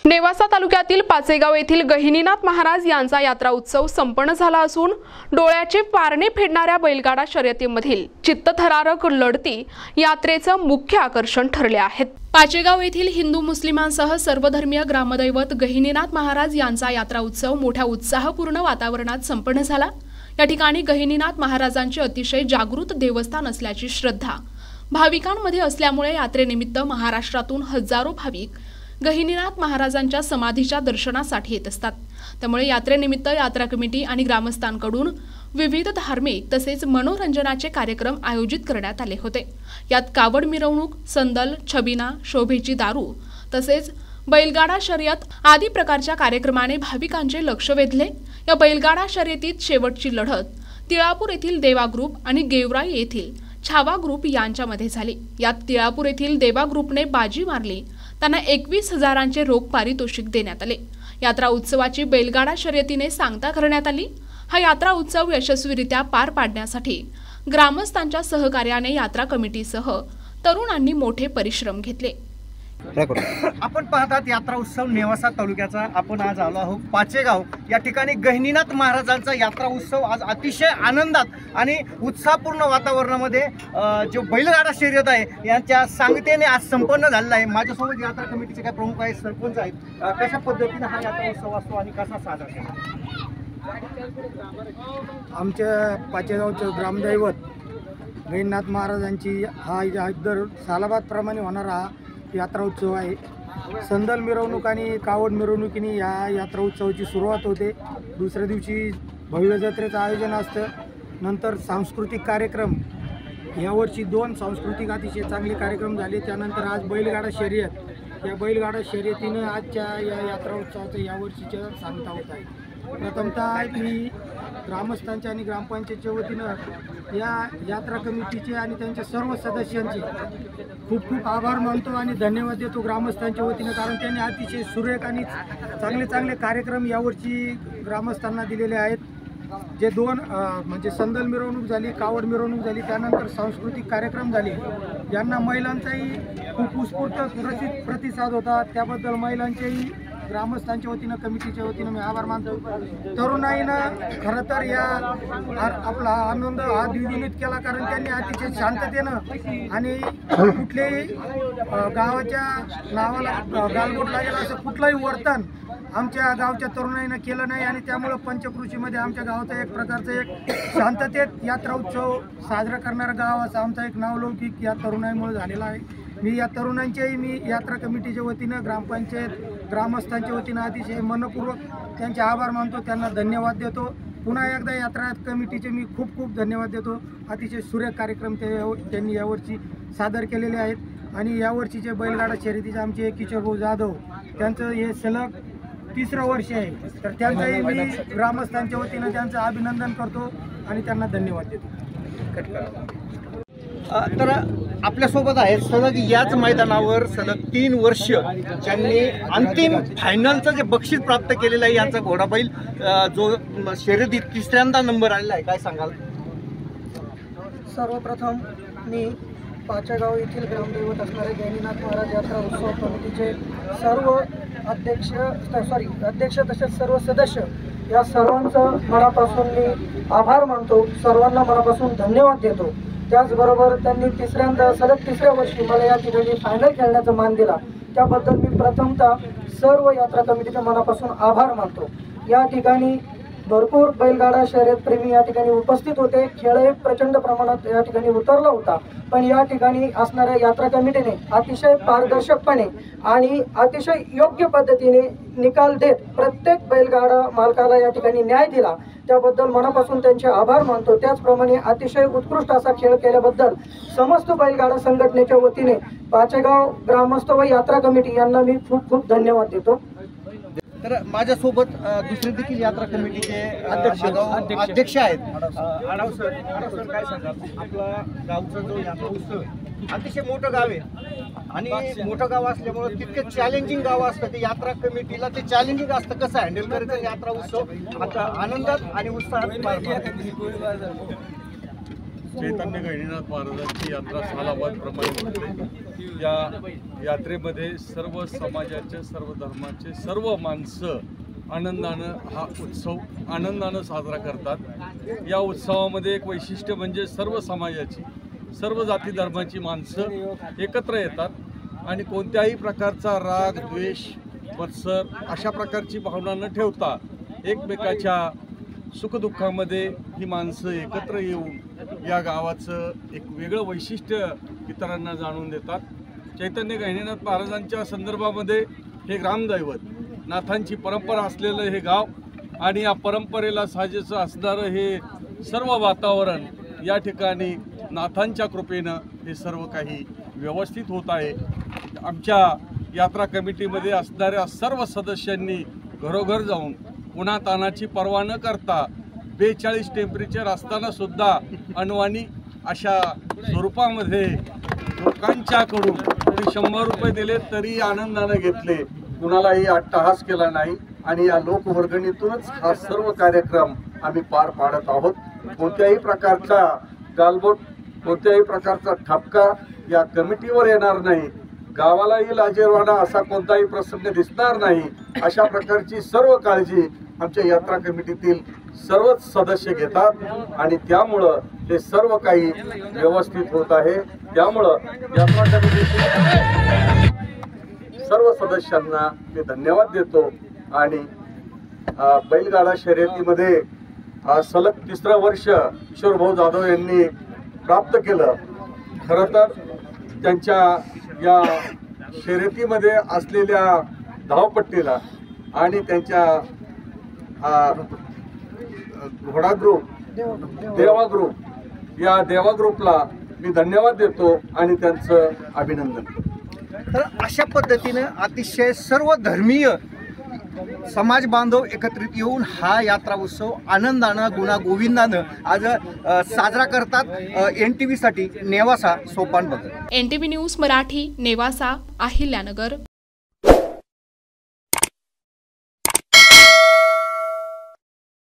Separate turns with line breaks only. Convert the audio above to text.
नेवासा तालुक्यातील पाचेगाव येथील गहिनीनाथ महाराज यांचा यात्रा उत्सव संपन्न झाला असून डोळ्याचे पारणे फेडणाऱ्या बैलगाडा शर्यतीमधील चित्तथरारक लढती यात्रेचं मुख्य आकर्षण ठरले आहेत। पाचेगाव येथील हिंदू मुस्लिमांसह सर्वधर्मीय ग्रामदैवत गहिनीनाथ महाराज यांचा यात्रा उत्सव मोठ्या उत्साहपूर्ण वातावरणात संपन्न झाला। या ठिकाणी गहिनीनाथ महाराजांचे अतिशय जागृत देवस्थान असल्याची श्रद्धा भाविकांमध्ये असल्यामुळे यात्रेनिमित्त महाराष्ट्रातून हजारो भाविक गहिनीनाथ महाराजांच्या समाधीच्या दर्शनासाठी येत असतात। त्यामुळे यात्रेनिमित्त यात्रा कमिटी आणि ग्रामस्थांकडून विविध धार्मिक तसेच मनोरंजनाचे कार्यक्रम आयोजित करण्यात आले होते। यात कावड मिरवणूक, संदल, छबिना, शोभेची दारू तसेच बैलगाडा शर्यत आदी प्रकारच्या कार्यक्रमाने भाविकांचे लक्ष वेधले। या बैलगाडा शर्यतीत शेवटची लढत तिळापूर येथील देवा ग्रुप आणि गेवराई येथील छावा ग्रुप यांच्यामध्ये झाली। यात तिळापूर येथील देवा ग्रुपने बाजी मारली, त्यांना 21,000चे रोख पारितोषिक देण्यात आले। यात्रा उत्सवाची बैलगाडा शर्यतीने सांगता करण्यात आली। हा यात्रा उत्सव यशस्वीरित्या पार पाडण्यासाठी ग्रामस्थांच्या सहकार्याने यात्रा कमिटीसह तरुणांनी मोठे परिश्रम घेतले।
आपण पाहतात यात्रा उत्सव नेवासा तालुक्याचा। आपण आज आलो आहोत पाचेगाव या ठिकाणी गहिनीनाथ महाराजांचा यात्रा उत्सव आज अतिशय आनंदात आणि उत्साहपूर्ण वातावरणामध्ये जो बैलगाडा शर्यत आहे यांच्या सांगतेने आज संपन्न झालेला आहे। माझ्यासोबत यात्रा कमिटीचे काही प्रमुख आहेत, सरपंच आहेत। कशा पद्धतीने हा यात्रा उत्सव असतो आणि कसा साजरा केला?
आमच्या पाचेगावचं ग्रामदैवत गहिनीनाथ महाराजांची हा दर सालाबादप्रमाणे होणारा यात्रा उत्सव आहे। संदल मिरवणूक आणि कावड मिरवणुकीने या यात्रा उत्सवाची सुरुवात होते। दुसऱ्या दिवशी भव्य जत्रेचं आयोजन असतं। नंतर सांस्कृतिक कार्यक्रम, यावर्षी 2 सांस्कृतिक अतिशय चांगले कार्यक्रम झाले। त्यानंतर आज बैलगाडा शर्यत, या बैलगाडा शर्यतीने आजच्या या यात्रा उत्सवाचं यावर्षीच्या सांगता होत आहे। प्रथमतः मी ग्रामस्थांच्या आणि ग्रामपंचायतच्या वतीनं या यात्रा कमिटीचे आणि त्यांच्या सर्व सदस्यांचे खूप खूप आभार मानतो आणि धन्यवाद देतो ग्रामस्थांच्या वतीनं, कारण त्यांनी अतिशय सुरेख आणि चांगले कार्यक्रम यावर्षी ग्रामस्थांना दिलेले आहेत। जे 2 म्हणजे संदल मिरवणूक झाली, कावड मिरवणूक झाली, त्यानंतर सांस्कृतिक कार्यक्रम झाले। यांना महिलांचाही खूप उत्स्फूर्त प्रतिसाद होता। त्याबद्दल महिलांच्याही ग्रामस्थांच्या वतीनं, कमिटीच्या वतीनं मी आभार मानतो। तरुणाईनं खरं तर या आपला आनंद हा द्विगुणित केला, कारण त्यांनी अतिशय शांततेनं आणि कुठल्याही गावाच्या नावाला गालबोट लागेल असं कुठलंही वर्तन आमच्या गावच्या तरुणाईनं केलं नाही आणि त्यामुळं पंचकृषीमध्ये आमच्या गावाचा एक प्रकारचं एक शांततेत यात्रा उत्सव साजरा करणारा गाव असं आमचा एक नावलौकिक या तरुणाईमुळे झालेला आहे। मी या तरुणांच्याही मी यात्रा कमिटीच्या वतीनं, ग्रामपंचायत, ग्रामस्थांच्या वतीनं अतिशय मनपूर्वक त्यांचे आभार मानतो, त्यांना धन्यवाद देतो। पुन्हा एकदा यात्रा कमिटीचे मी खूप खूप धन्यवाद देतो। अतिशय सुरेख कार्यक्रम त्यांनी यावर्षी सादर केलेले आहेत आणि यावर्षीचे बैलगाडा शर्यतीचे आमचे किशोर भाऊ जाधव त्यांचं हे सलग 3रं वर्ष आहे, तर त्यांचंही मी ग्रामस्थांच्या वतीनं त्यांचं अभिनंदन करतो आणि त्यांना धन्यवाद देतो।
तर आपल्यासोबत आहे सलग याच मैदानावर सलग 3 वर्ष ज्यांनी अंतिम फायनलचं जे बक्षीस प्राप्त केलेलं आहे यांचा घोडाबैल जो शर्यतीत 3ऱ्यांदा नंबर आलेला आहे, काय सांगाल?
सर्वप्रथम मी पाचेगाव येथील ग्रामदैवत असणारे गहिनीनाथ महाराज यात्रा उत्सव कमिटीचे सर्व अध्यक्ष तसेच सर्व सदस्य या सर्वांचं मनापासून मी आभार मानतो, सर्वांना मनापासून धन्यवाद देतो। त्याचबरोबर त्यांनी सलग 3ऱ्या वर्षी मला या ठिकाणी फायनल खेळण्याचा मान दिला, त्याबद्दल मी प्रथमतः सर्व यात्रा कमिटीच्या मनापासून आभार मानतो। या ठिकाणी भरपूर बैलगाडा शर्यत प्रेमी या ठिकाणी उपस्थित होते। खेळही प्रचंड प्रमाणात या ठिकाणी उतरला होता, पण या ठिकाणी असणाऱ्या यात्रा कमिटीने अतिशय पारदर्शकपणे आणि अतिशय योग्य पद्धतीने निकाल देत प्रत्येक बैलगाडा मालकाला या ठिकाणी न्याय दिला, त्याबद्दल मनापासून त्यांचे आभार मानतो। त्याचप्रमाणे अतिशय उत्कृष्ट असा खेळ केल्याबद्दल समस्त बैलगाडा संघटनेच्या वतीने पाचेगाव ग्रामस्थ व यात्रा कमिटी यांना मी खूप खूप धन्यवाद देतो।
तर माझ्यासोबत दुसरे देखील यात्रा कमिटीचे अध्यक्ष आहेत। आढाव सर, काय सांगाल? आपला गावचा जो यात्रा उत्सव अतिशय मोठं गाव आहे आणि मोठं गाव असल्यामुळे तितकं चॅलेंजिंग गाव असतं, ते यात्रा कमिटीला ते चॅलेंजिंग असतं कसं हँडल करायचं यात्रा उत्सव आता आनंदात आणि उत्साहात पार पडतो।
चैतन्य गहिनीनाथ महाराजांची यात्रा सालाबाद प्रमाणे भरते। या यात्रेमध्ये सर्व समाजाचे, सर्व धर्माचे, सर्व माणसं आनंदानं हा उत्सव आनंदानं साजरा करतात। या उत्सवामध्ये एक वैशिष्ट्य म्हणजे सर्व समाजाची, सर्व जाती धर्माची माणसं एकत्र येतात आणि कोणत्याही प्रकारचा राग, द्वेष, मत्सर अशा प्रकारची भावना न ठेवता एकमेकाच्या सुखदुःखामध्ये ही माणसं एकत्र येऊन या गावाचं एक वेगळं वैशिष्ट्य इतरांना जाणून देतात। चैतन्य गहिनीनाथ महाराजांच्या संदर्भामध्ये हे ग्रामदैवत, नाथांची परंपरा असलेलं हे गाव आणि या परंपरेला साजेसं असणारं हे सर्व वातावरण या ठिकाणी नाथांच्या कृपेनं हे सर्व काही व्यवस्थित होत आहे। आमच्या यात्रा कमिटीमध्ये असणाऱ्या सर्व सदस्यांनी घरोघर जाऊन उन्हातानाची पर्वा न करता 42 टेम्परेचर असताना सुद्धा अनवाणी अशा स्वरूपामध्ये लोकांच्याकडून कोणी 100 रुपये दिले तरी आनंदाने घेतले, कुणालाही अट्टहास केला नाही आणि या लोकवर्गणीतूनच हा सर्व कार्यक्रम आम्ही पार पाडत आहोत। कोणत्याही प्रकारचा गालबोट, कोणत्याही प्रकारचा ठपका या कमिटीवर येणार नाही, गावालाही लाजिरवाणा असा कोणताही प्रसंग दिसणार नाही, अशा प्रकारची सर्व काळजी आमच्या यात्रा कमिटीतील सर्वच सदस्य घेतात आणि त्यामुळं हे सर्व काही व्यवस्थित होत आहे। त्यामुळं यात्रा कमिटीतील सर्व सदस्यांना मी धन्यवाद देतो आणि बैलगाडा शर्यतीमध्ये सलग 3रं वर्ष किशोरभाऊ जाधव यांनी प्राप्त केलं। खरं तर त्यांच्या या शर्यतीमध्ये असलेल्या धावपट्टीला आणि त्यांच्या घोडा ग्रुप, देवा ग्रुप, या देवा ग्रुपला मी धन्यवाद देतो आणि त्यांचं अभिनंदन करतो।
तर अशा पद्धतीनं अतिशय सर्व धर्मीय समाज बांधव एकत्रित येऊन हा यात्रा उत्सव आनंदानं गुणागोविंदानं आज साजरा करतात। NTV साठी नेवासा सोपान बघत।
NTV news Marathi, Nevasa, Ahilyanagar.